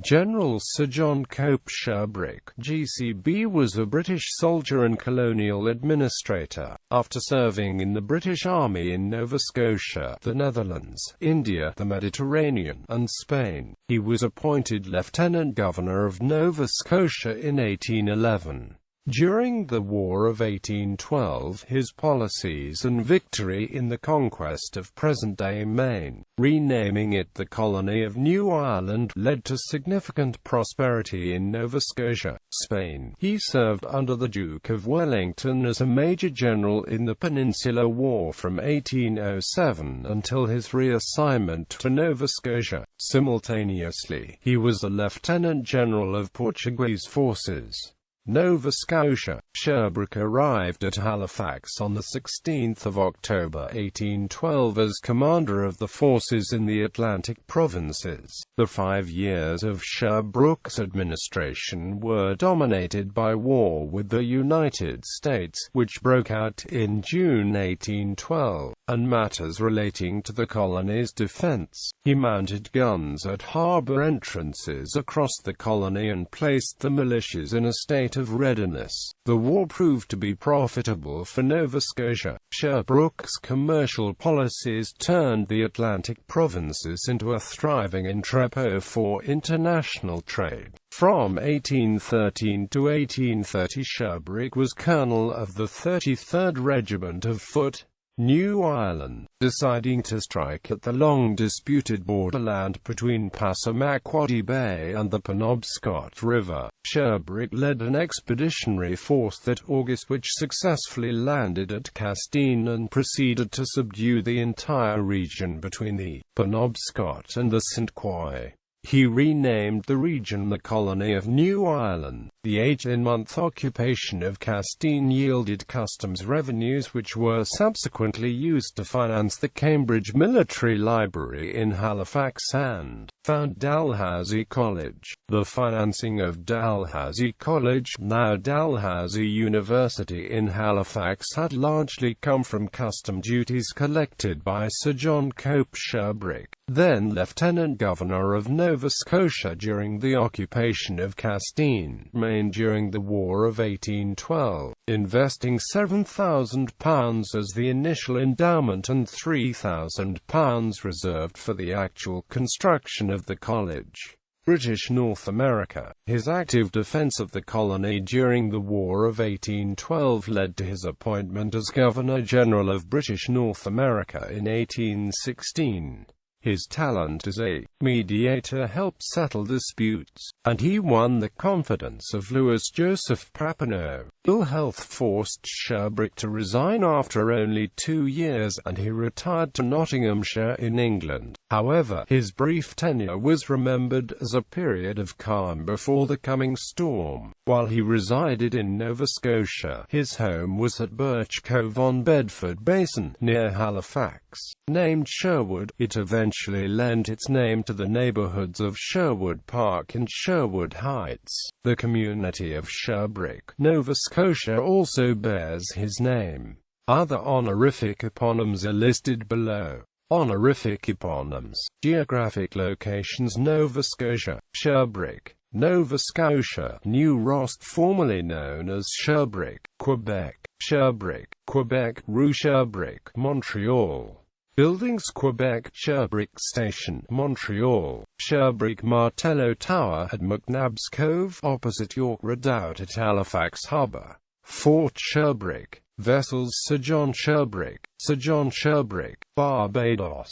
General Sir John Coape Sherbrooke, GCB, was a British soldier and colonial administrator. After serving in the British Army in Nova Scotia, the Netherlands, India, the Mediterranean, and Spain, he was appointed Lieutenant-Governor of Nova Scotia in 1811. During the War of 1812, his policies and victory in the conquest of present-day Maine, renaming it the colony of New Ireland, led to significant prosperity in Nova Scotia, Spain. He served under the Duke of Wellington as a Major General in the Peninsular War from 1807 until his reassignment to Nova Scotia. Simultaneously, he was the Lieutenant General of Portuguese forces. Nova Scotia. Sherbrooke arrived at Halifax on 16 October 1812 as commander of the forces in the Atlantic provinces. The 5 years of Sherbrooke's administration were dominated by war with the United States, which broke out in June 1812, and matters relating to the colony's defense. He mounted guns at harbor entrances across the colony and placed the militias in a state of readiness. The war proved to be profitable for Nova Scotia. Sherbrooke's commercial policies turned the Atlantic provinces into a thriving entrepot for international trade. From 1813 to 1830, Sherbrooke was colonel of the 33rd Regiment of Foot, New Ireland. Deciding to strike at the long-disputed borderland between Passamaquoddy Bay and the Penobscot River, Sherbrooke led an expeditionary force that August which successfully landed at Castine and proceeded to subdue the entire region between the Penobscot and the St. Croix. He renamed the region the colony of New Ireland. The 18-month occupation of Castine yielded customs revenues which were subsequently used to finance the Cambridge Military Library in Halifax and found Dalhousie College. The financing of Dalhousie College, now Dalhousie University in Halifax, had largely come from custom duties collected by Sir John Coape Sherbrooke, then Lieutenant-Governor of Nova Scotia during the occupation of Castine, Maine during the War of 1812, investing £7,000 as the initial endowment and £3,000 reserved for the actual construction of the college. British North America. His active defense of the colony during the War of 1812 led to his appointment as Governor-General of British North America in 1816. His talent as a mediator helped settle disputes, and he won the confidence of Louis Joseph Papineau. Ill health forced Sherbrooke to resign after only 2 years, and he retired to Nottinghamshire in England. However, his brief tenure was remembered as a period of calm before the coming storm. While he resided in Nova Scotia, his home was at Birch Cove on Bedford Basin, near Halifax. Named Sherwood, it eventually lent its name to the neighbourhoods of Sherwood Park and Sherwood Heights. The community of Sherbrooke, Nova Scotia also bears his name. Other honorific eponyms are listed below. Honorific eponyms. Geographic locations: Nova Scotia, Sherbrooke, Nova Scotia, New Ross, formerly known as Sherbrooke, Quebec, Sherbrooke, Quebec, Rue Sherbrooke, Montreal. Buildings: Quebec, Sherbrooke Station, Montreal, Sherbrooke Martello Tower at McNabb's Cove, opposite York Redoubt at Halifax Harbour. Fort Sherbrooke. Vessels: Sir John Sherbrooke, Barbados.